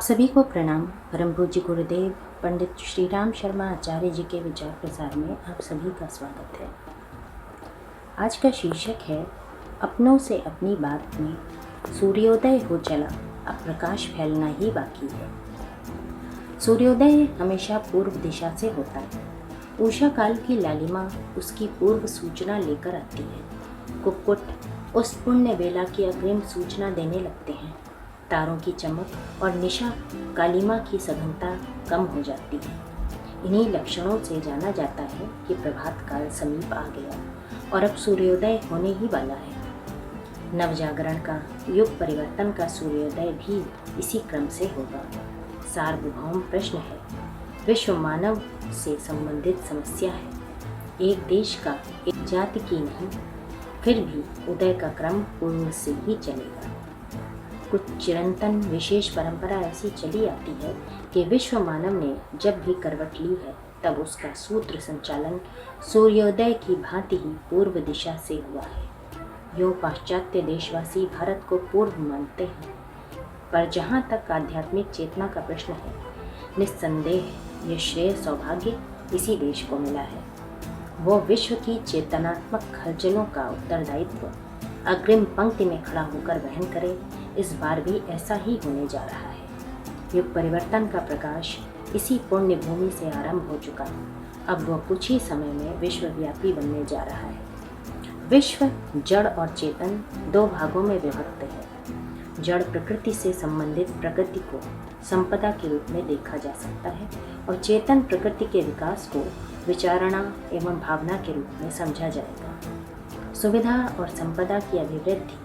सभी को प्रणाम। परम पूज्य गुरुदेव पंडित श्री राम शर्मा आचार्य जी के विचार प्रसार में आप सभी का स्वागत है। आज का शीर्षक है अपनों से अपनी बात में सूर्योदय हो चला, अब प्रकाश फैलना ही बाकी है। सूर्योदय हमेशा पूर्व दिशा से होता है। उषा काल की लालिमा उसकी पूर्व सूचना लेकर आती है। कुक्कुट उस पुण्य बेला की अग्रिम सूचना देने लगते हैं। तारों की चमक और निशा कालिमा की सघनता कम हो जाती है। इन्हीं लक्षणों से जाना जाता है कि प्रभात काल समीप आ गया और अब सूर्योदय होने ही वाला है। नवजागरण का, युग परिवर्तन का सूर्योदय भी इसी क्रम से होगा। सार्वभौम प्रश्न है, विश्व मानव से संबंधित समस्या है। एक देश का, एक जाति की नहीं, फिर भी उदय का क्रम पूर्व से ही चलेगा। कुछ चिरंतन विशेष परंपरा ऐसी चली आती है कि विश्व मानव ने जब भी करवट ली है तब उसका सूत्र संचालन सूर्योदय की भांति ही पूर्व दिशा से हुआ है। यूँ पाश्चात्य देशवासी भारत को पूर्व मानते हैं, पर जहाँ तक आध्यात्मिक चेतना का प्रश्न है, निस्संदेह यह श्रेय सौभाग्य इसी देश को मिला है। वो विश्व की चेतनात्मक हलचलों का उत्तरदायित्व अग्रिम पंक्ति में खड़ा होकर वहन करे। इस बार भी ऐसा ही होने जा रहा है। युग परिवर्तन का प्रकाश इसी पुण्य भूमि से आरंभ हो चुका। अब वह कुछ ही समय में विश्वव्यापी बनने जा रहा है। विश्व जड़ और चेतन दो भागों में विभक्त है। जड़ प्रकृति से संबंधित प्रगति को संपदा के रूप में देखा जा सकता है और चेतन प्रकृति के विकास को विचारणा एवं भावना के रूप में समझा जाएगा। सुविधा और संपदा की अभिवृद्धि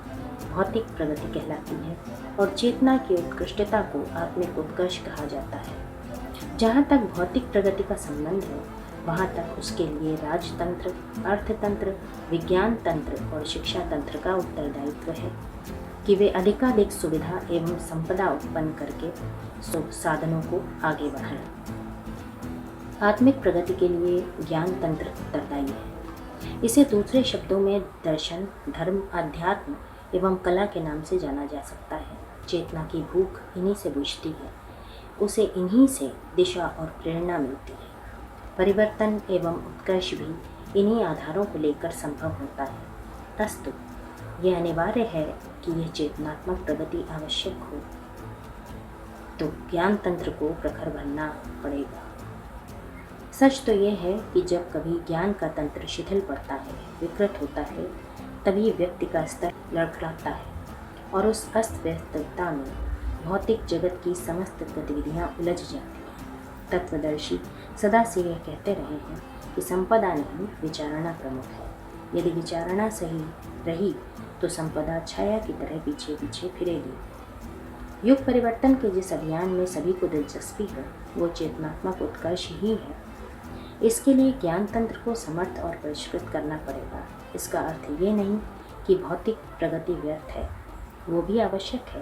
भौतिक प्रगति कहलाती है और चेतना की उत्कृष्टता को आत्मिक उत्कर्ष कहा जाता है। जहाँ तक भौतिक प्रगति का संबंध है, वहाँ तक उसके लिए राजतंत्र, अर्थतंत्र, विज्ञान तंत्र और शिक्षा तंत्र का उत्तरदायित्व है कि वे अधिकाधिक सुविधा एवं संपदा उत्पन्न करके साधनों को आगे बढ़ाएं। आत्मिक प्रगति के लिए ज्ञान तंत्र उत्तरदायी है। इसे दूसरे शब्दों में दर्शन, धर्म, अध्यात्म एवं कला के नाम से जाना जा सकता है। चेतना की भूख इन्हीं से बुझती है, उसे इन्हीं से दिशा और प्रेरणा मिलती है। परिवर्तन एवं उत्कर्ष भी इन्हीं आधारों को लेकर संभव होता है। अस्तु यह अनिवार्य है कि यह चेतनात्मक प्रगति आवश्यक हो तो ज्ञान तंत्र को प्रखर बनना पड़ेगा। सच तो यह है कि जब कभी ज्ञान का तंत्र शिथिल पड़ता है, विकृत होता है, तभी व्यक्ति का स्तर लड़खड़ाता है और उस अस्त व्यस्तता में भौतिक जगत की समस्त गतिविधियां उलझ जाती हैं। तत्वदर्शी सदा से यह कहते रहे हैं कि संपदा नहीं, विचारणा प्रमुख है। यदि विचारणा सही रही तो संपदा छाया की तरह पीछे पीछे फिरेगी। युग परिवर्तन के जिस अभियान में सभी को दिलचस्पी है, वो चेतनात्मक उत्कर्ष ही है। इसके लिए ज्ञान तंत्र को समर्थ और परिष्कृत करना पड़ेगा। इसका अर्थ ये नहीं कि भौतिक प्रगति व्यर्थ है, वो भी आवश्यक है,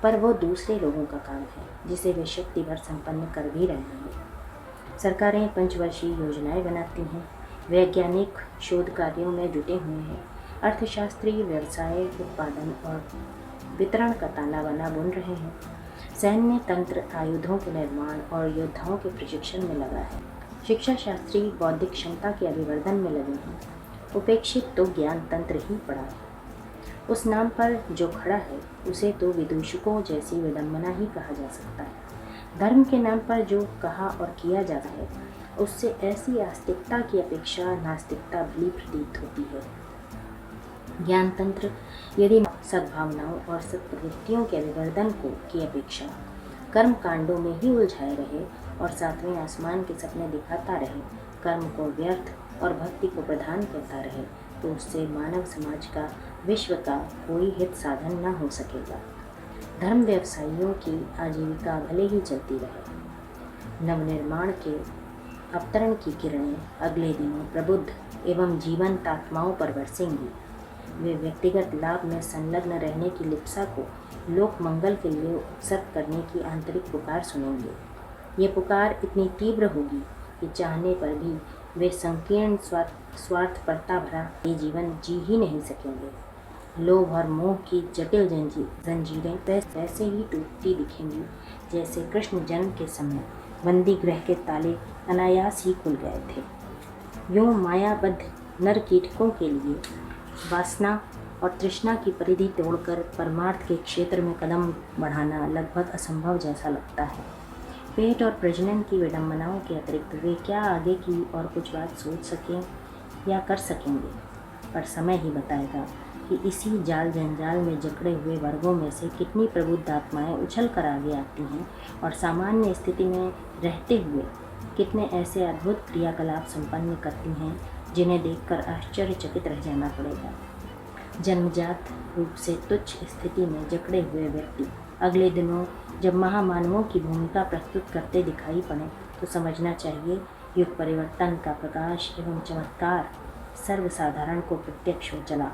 पर वो दूसरे लोगों का काम है जिसे वे शक्ति भर संपन्न कर भी रहे हैं। सरकारें पंचवर्षीय योजनाएं बनाती हैं, वैज्ञानिक शोध कार्यों में जुटे हुए हैं, अर्थशास्त्री व्यवसाय, उत्पादन और वितरण का ताना बाना बुन रहे हैं, सैन्य तंत्र आयुधों के निर्माण और योद्धाओं के प्रशिक्षण में लगा है, शिक्षा शास्त्री बौद्धिक क्षमता के अभिवर्धन में लगे हैं। उपेक्षित तो ज्ञान तंत्र ही पड़ा है। उस नाम पर जो खड़ा है उसे तो विदूषकों जैसी विडंबना ही कहा जा सकता है। धर्म के नाम पर जो कहा और किया जाता है उससे ऐसी आस्तिकता की अपेक्षा नास्तिकता भली प्रतीत होती है। ज्ञान तंत्र यदि सद्भावनाओं और सत्प्रवृत्तियों के अभिवर्धन को की अपेक्षा कर्म कांडों में ही उलझाए रहे और सातवें आसमान के सपने दिखाता रहे, कर्म को व्यर्थ और भक्ति को प्रधान करता रहे, तो उससे मानव समाज का, विश्व का कोई हित साधन न हो सकेगा। धर्म व्यवसायियों की आजीविका भले ही चलती रहे। नवनिर्माण के अवतरण की किरणें अगले दिनों प्रबुद्ध एवं जीवंत आत्माओं पर बरसेंगी। वे व्यक्तिगत लाभ में संलग्न रहने की लिप्सा को लोक मंगल के लिए उत्सर्ग करने की आंतरिक पुकार सुनेंगे। ये पुकार इतनी तीव्र होगी कि चाहने पर भी वे संकीर्ण स्वार्थपरता भरा ये जीवन जी ही नहीं सकेंगे। लोभ और मोह की जटिल जंजीरें वैसे ही टूटती दिखेंगी जैसे कृष्ण जन्म के समय बंदी गृह के ताले अनायास ही खुल गए थे। यूं मायाबद्ध नर कीटकों के लिए वासना और तृष्णा की परिधि तोड़कर परमार्थ के क्षेत्र में कदम बढ़ाना लगभग असंभव जैसा लगता है। पेट और प्रजनन की विडंबनाओं के अतिरिक्त वे क्या आगे की और कुछ बात सोच सकें या कर सकेंगे, पर समय ही बताएगा कि इसी जाल जंजाल में जकड़े हुए वर्गों में से कितनी प्रबुद्ध आत्माएं उछल कर आगे आती हैं और सामान्य स्थिति में रहते हुए कितने ऐसे अद्भुत क्रियाकलाप संपन्न करती हैं जिन्हें देखकर आश्चर्यचकित रह जाना पड़ेगा। जन्मजात रूप से तुच्छ स्थिति में जकड़े हुए व्यक्ति अगले दिनों जब महामानवों की भूमिका प्रस्तुत करते दिखाई पड़े तो समझना चाहिए युग परिवर्तन का प्रकाश एवं चमत्कार सर्वसाधारण को प्रत्यक्ष हो चला।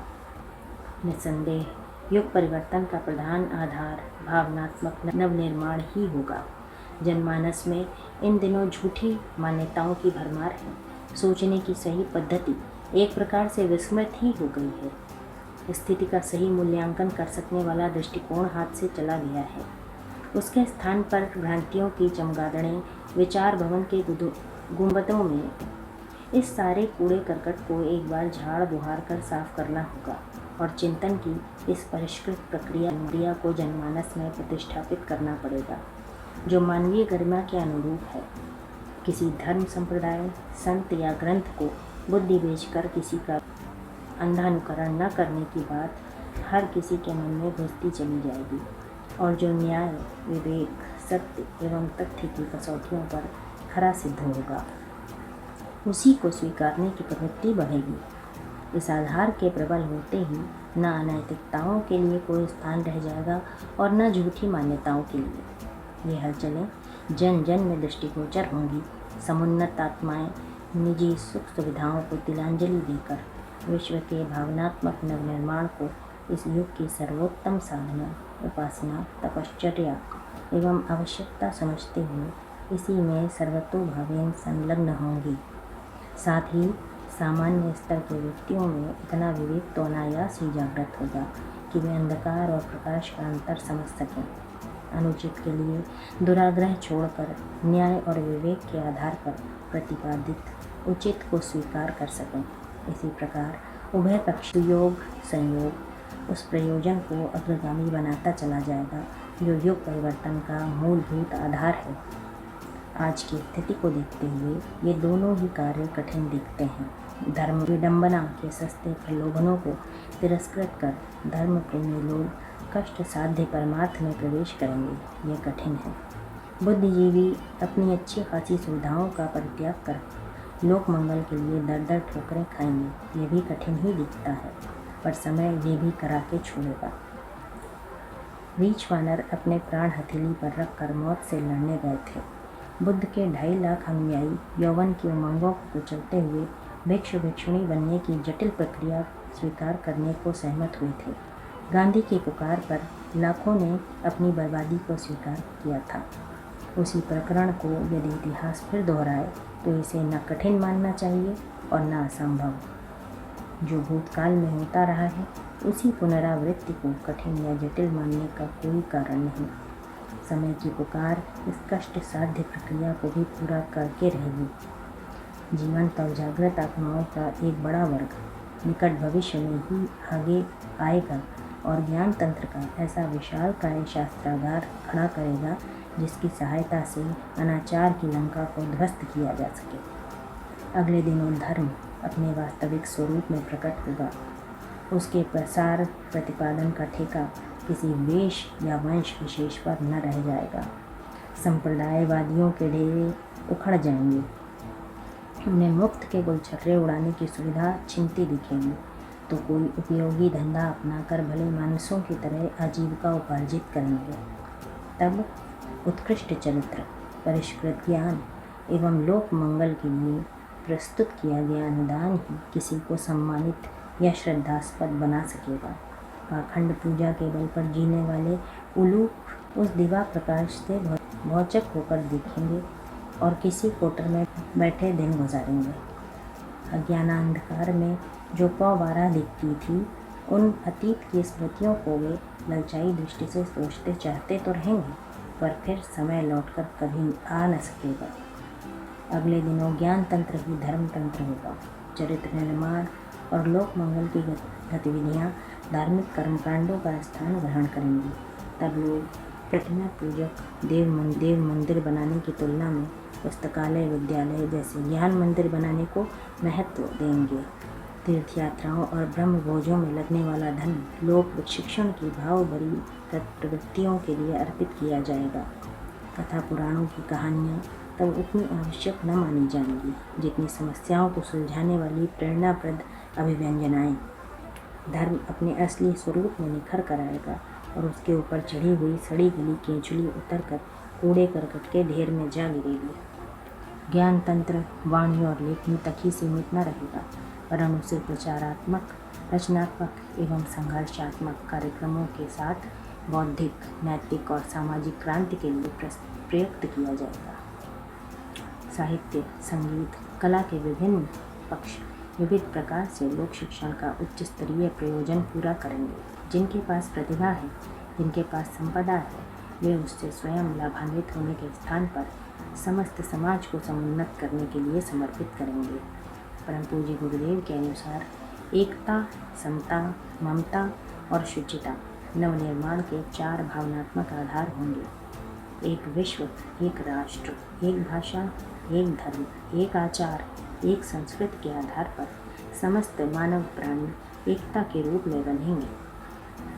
निसंदेह युग परिवर्तन का प्रधान आधार भावनात्मक नवनिर्माण ही होगा। जनमानस में इन दिनों झूठी मान्यताओं की भरमार है। सोचने की सही पद्धति एक प्रकार से विस्मृत ही हो गई है। स्थिति का सही मूल्यांकन कर सकने वाला दृष्टिकोण हाथ से चला गया है। उसके स्थान पर भ्रांतियों की चमगादड़ें विचार भवन के गुंबदों में इस सारे कूड़े करकट को एक बार झाड़ बुहार कर साफ करना होगा और चिंतन की इस परिष्कृत प्रक्रिया को जनमानस में प्रतिष्ठापित करना पड़ेगा जो मानवीय गरिमा के अनुरूप है। किसी धर्म संप्रदाय संत या ग्रंथ को बुद्धि बेचकर किसी का अंधानुकरण न करने की बात हर किसी के मन में घुसती चली जाएगी और जो न्याय विवेक सत्य एवं तथ्य की कसौटियों पर खरा सिद्ध होगा उसी को स्वीकारने की प्रवृत्ति बढ़ेगी। इस आधार के प्रबल होते ही न अनैतिकताओं के लिए कोई स्थान रह जाएगा और न झूठी मान्यताओं के लिए। ये हलचलें जन जन में दृष्टिगोचर होंगी। समुन्नत आत्माएं निजी सुख सुविधाओं को तिलांजलि देकर विश्व के भावनात्मक नवनिर्माण को इस युग की सर्वोत्तम साधना उपासना तपश्चर्या एवं आवश्यकता समझते हुए इसी में सर्वतोभावेन संलग्न होंगी। साथ ही सामान्य स्तर के व्यक्तियों में इतना विवेक तो अनायास ही जागृत होगा कि वे अंधकार और प्रकाश का अंतर समझ सकें। अनुचित के लिए दुराग्रह छोड़कर न्याय और विवेक के आधार पर प्रतिपादित उचित को स्वीकार कर सकें। इसी प्रकार उभय पक्ष योग संयोग उस प्रयोजन को अग्रगामी बनाता चला जाएगा जो युग परिवर्तन का मूलभूत आधार है। आज की स्थिति को देखते हुए ये दोनों ही कार्य कठिन दिखते हैं। धर्म विडंबना के सस्ते प्रलोभनों को तिरस्कृत कर धर्म प्रेमी लोग कष्ट साध्य परमार्थ में प्रवेश करेंगे, ये कठिन है। बुद्धिजीवी अपनी अच्छी खासी सुविधाओं का परित्याग कर लोक मंगल के लिए दर दर ठोकरें खाएंगे, ये भी कठिन ही दिखता है, पर समय ये भी करा के छोड़ेगा। रीछ वानर अपने प्राण हथेली पर रख कर मौत से लड़ने गए थे। बुद्ध के 2.5 लाख अनुयायी यौवन की उमंगों को कुचलते हुए भिक्षु भिक्षुणी बनने की जटिल प्रक्रिया स्वीकार करने को सहमत हुए थे। गांधी की पुकार पर लाखों ने अपनी बर्बादी को स्वीकार किया था। उसी प्रकरण को यदि इतिहास फिर दोहराए तो इसे न कठिन मानना चाहिए और न असंभव। जो भूतकाल में होता रहा है उसी पुनरावृत्ति को कठिन या जटिल मानने का कोई कारण नहीं। समय की पुकार इस कष्ट साध्य प्रक्रिया को भी पूरा करके रहेगी। जीवंत और जागृत आत्माओं का एक बड़ा वर्ग निकट भविष्य में ही आगे आएगा और ज्ञान तंत्र का ऐसा विशाल काय शास्त्रागार खड़ा करेगा जिसकी सहायता से अनाचार की लंका को ध्वस्त किया जा सके। अगले दिनों धर्म अपने वास्तविक स्वरूप में प्रकट होगा। उसके प्रसार प्रतिपादन का ठेका किसी वेश या वंश विशेष पर न रह जाएगा। संप्रदायवादियों के डेरे उखड़ जाएंगे, उन्हें मुफ्त के गुलछर्रे उड़ाने की सुविधा छिनती दिखेगी तो कोई उपयोगी धंधा अपनाकर भले मानसों की तरह आजीविका उपार्जित करेंगे। तब उत्कृष्ट चरित्र परिष्कृत ज्ञान एवं लोक मंगल के लिए प्रस्तुत किया गया अनुदान ही किसी को सम्मानित या श्रद्धास्पद बना सकेगा। पाखंड पूजा के बल पर जीने वाले उलूक उस दिवा प्रकाश से भौचक होकर देखेंगे और किसी कोटर में बैठे दिन गुजारेंगे। अज्ञानांधकार में जो पौवारा दिखती थी उन अतीत की स्मृतियों को वे ललचाई दृष्टि से सोचते चाहते तो रहेंगे, पर फिर समय लौटकर कभी आ न सकेगा। अगले दिनों ज्ञान तंत्र ही धर्म तंत्र होगा। चरित्र निर्माण और लोक मंगल की गतिविधियाँ धार्मिक कर्मकांडों का स्थान ग्रहण करेंगी। तब लोग प्रतिमा पूजक देव मंदिर बनाने की तुलना में पुस्तकालय विद्यालय जैसे ज्ञान मंदिर बनाने को महत्व देंगे। तीर्थ यात्राओं और ब्रह्म भोजों में लगने वाला धन लोक शिक्षण की भाव भरी प्रवृत्तियों के लिए अर्पित किया जाएगा। कथा पुराणों की कहानियाँ तब उतनी आवश्यक न मानी जाएंगी जितनी समस्याओं को सुलझाने वाली प्रेरणाप्रद अभिव्यंजनाएं। धर्म अपने असली स्वरूप में निखर कर आएगा और उसके ऊपर चढ़ी हुई सड़ी गली केंचुली उतरकर कूड़े करकट के ढेर में जा गिरेगी। ज्ञान तंत्र वाणी और लेखनी तक ही सीमित न रहेगा, वरन उसे प्रचारात्मक, रचनात्मक एवं संघर्षात्मक कार्यक्रमों के साथ बौद्धिक, नैतिक और सामाजिक क्रांति के लिए प्रयुक्त किया जाएगा। साहित्य, संगीत, कला के विभिन्न पक्ष विविध प्रकार से लोक शिक्षण का उच्च स्तरीय प्रयोजन पूरा करेंगे। जिनके पास प्रतिभा है, जिनके पास संपदा है, वे उससे स्वयं लाभान्वित होने के स्थान पर समस्त समाज को समुन्नत करने के लिए समर्पित करेंगे। परम पूज्य गुरुदेव के अनुसार एकता, समता, ममता और शुचिता नवनिर्माण के 4 भावनात्मक आधार होंगे। एक विश्व, एक राष्ट्र, एक भाषा, एक धर्म, एक आचार, एक संस्कृति के आधार पर समस्त मानव प्राणी एकता के रूप में बंधेंगे।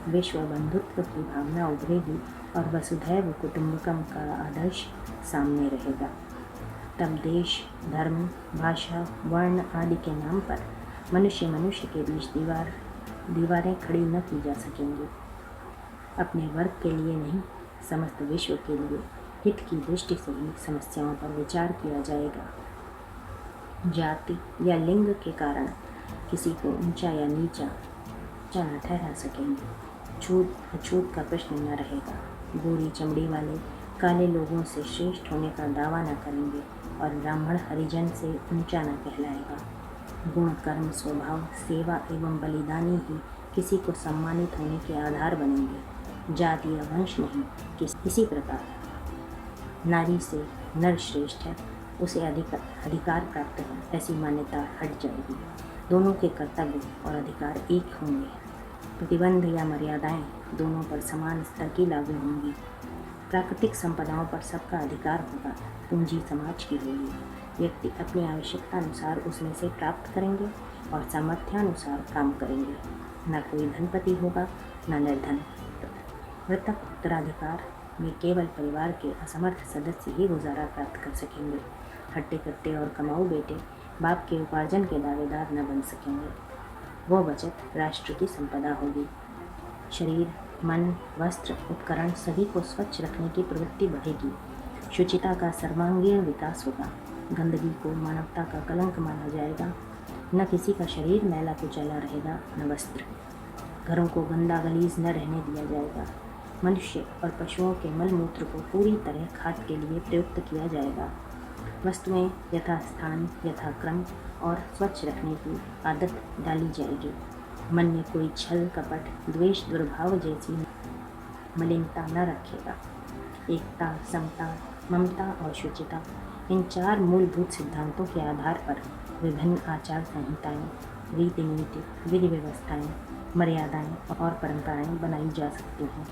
विश्व बंधुत्व की भावना उभरेगी और वसुधैव कुटुंबकम का आदर्श सामने रहेगा। तब देश, धर्म, भाषा, वर्ण आदि के नाम पर मनुष्य के बीच दीवारें खड़ी न की जा सकेंगी। अपने वर्ग के लिए नहीं, समस्त विश्व के लिए हित की दृष्टि से ही समस्याओं पर विचार किया जाएगा। जाति या लिंग के कारण किसी को ऊंचा या नीचा न ठहरा सकेंगे। छूत अछूत का प्रश्न न रहेगा। गोरी चमड़ी वाले काले लोगों से श्रेष्ठ होने का दावा न करेंगे और ब्राह्मण हरिजन से ऊंचा न कहलाएगा। गुण, कर्म, स्वभाव, सेवा एवं बलिदानी ही किसी को सम्मानित होने के आधार बनेंगे। जाति या वंश नहीं। किसी प्रकार नारी से नर श्रेष्ठ है, उसे अधिकार प्राप्त है, ऐसी मान्यता हट जाएगी। दोनों के कर्तव्य और अधिकार एक होंगे। प्रतिबंध या मर्यादाएं दोनों पर समान स्तर की लागू होंगी। प्राकृतिक संपदाओं पर सबका अधिकार होगा। पूंजी समाज की होगी। व्यक्ति अपनी आवश्यकता अनुसार उसमें से प्राप्त करेंगे और सामर्थ्यानुसार काम करेंगे। न कोई धनपति होगा, न निर्धन। मृतक उत्तराधिकार में केवल परिवार के असमर्थ सदस्य ही गुजारा प्राप्त कर सकेंगे। हट्टे कट्टे और कमाऊ बेटे बाप के उपार्जन के दावेदार न बन सकेंगे। वो बचत राष्ट्र की संपदा होगी। शरीर, मन, वस्त्र, उपकरण सभी को स्वच्छ रखने की प्रवृत्ति बढ़ेगी। शुचिता का सर्वांगीण विकास होगा। गंदगी को मानवता का कलंक माना जाएगा। न किसी का शरीर मैला कुचैला रहेगा, न वस्त्र। घरों को गंदा गलीज न रहने दिया जाएगा। मनुष्य और पशुओं के मल मूत्र को पूरी तरह खाद के लिए प्रयुक्त किया जाएगा। वस्तुएं यथास्थान, यथाक्रम और स्वच्छ रखने की आदत डाली जाएगी। मन में कोई छल, कपट, द्वेष, दुर्भाव जैसी मलिनता न रखेगा। एकता, समता, ममता और शुचिता, इन 4 मूलभूत सिद्धांतों के आधार पर विभिन्न आचार संहिताएं, रीति नीति, विधि व्यवस्थाएं, मर्यादाएं और परंपराएं बनाई जा सकती हैं।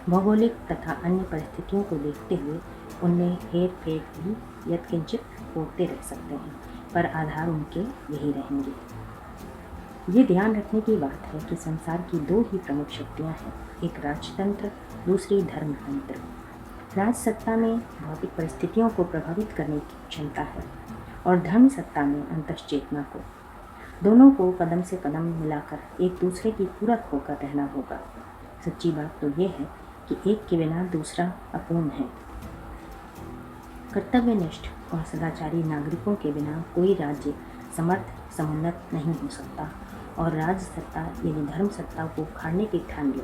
भौगोलिक तथा अन्य परिस्थितियों को देखते हुए उनमें हेर फेर भी यत्किंचित होते रह सकते हैं, पर आधार उनके यही रहेंगे। ये ध्यान रखने की बात है कि संसार की 2 ही प्रमुख शक्तियाँ हैं, एक राजतंत्र, दूसरी धर्मतंत्र। राज सत्ता में भौतिक परिस्थितियों को प्रभावित करने की क्षमता है और धर्म सत्ता में अंतश्चेतना को। दोनों को कदम से कदम मिलाकर एक दूसरे की पूरक होकर रहना होगा। सच्ची बात तो ये है कि एक के बिना दूसरा अपूर्ण है। कर्तव्यनिष्ठ और सदाचारी नागरिकों के बिना कोई राज्य समर्थ, समुन्नत नहीं हो सकता और राज सत्ता यदि धर्म सत्ता को उखाड़ने की ठान ले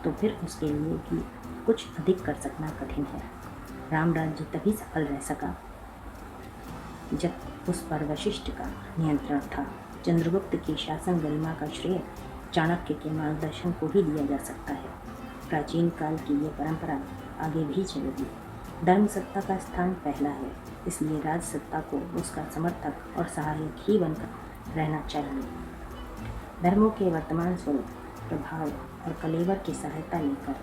तो फिर उसके लिए भी कुछ अधिक कर सकना कठिन है। राम राज्य तभी सफल रह सका जब उस पर वशिष्ठ का नियंत्रण था। चंद्रगुप्त की शासन गरिमा का श्रेय चाणक्य के मार्गदर्शन को भी दिया जा सकता है। प्राचीन काल की ये परंपरा आगे भी चलेगी। धर्म सत्ता का स्थान पहला है, इसलिए राज सत्ता को उसका समर्थक और सहायक ही बनकर रहना चाहिए। धर्मों के वर्तमान स्वरूप, प्रभाव और कलेवर की सहायता लेकर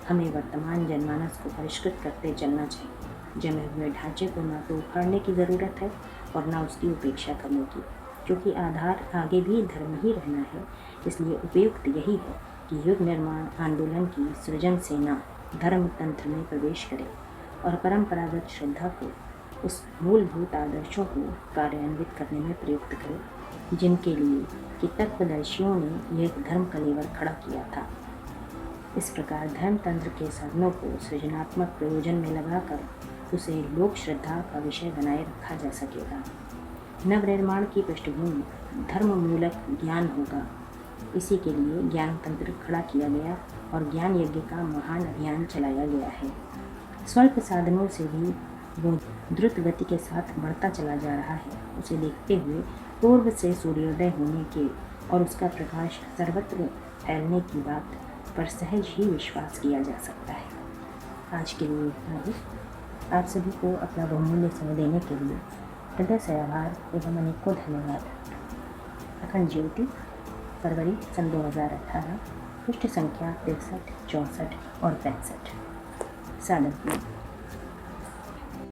हमें वर्तमान जनमानस को परिष्कृत करते चलना चाहिए। जमे हुए ढांचे को न तो उखाड़ने की ज़रूरत है और न उसकी उपेक्षा करने की, क्योंकि आधार आगे भी धर्म ही रहना है। इसलिए उपयुक्त यही है कि युग निर्माण आंदोलन की सृजन सेना धर्म तंत्र में प्रवेश करे और परंपरागत श्रद्धा को, उस मूलभूत आदर्शों को कार्यान्वित करने में प्रयुक्त करे जिनके लिए कि तत्वदर्शियों ने यह धर्म कलेवर खड़ा किया था। इस प्रकार धर्म तंत्र के साधनों को सृजनात्मक प्रयोजन में लगाकर उसे लोक श्रद्धा का विषय बनाए रखा जा सकेगा। नवनिर्माण की पृष्ठभूमि धर्म मूलक ज्ञान होगा। इसी के लिए ज्ञान तंत्र खड़ा किया गया और ज्ञान यज्ञ का महान अभियान चलाया गया है। स्वल्प साधनों से भी वो द्रुत गति के साथ बढ़ता चला जा रहा है। उसे देखते हुए पूर्व से सूर्योदय होने के और उसका प्रकाश सर्वत्र फैलने की बात पर सहज ही विश्वास किया जा सकता है। आज के लिए इतना ही। आप सभी को अपना बहुमूल्य समय देने के लिए हृदय से आभार एवं अनेकों धन्यवाद। अखंड ज्योति, फरवरी सन 2018, पृष्ठ संख्या 63, 64 और 65। सादर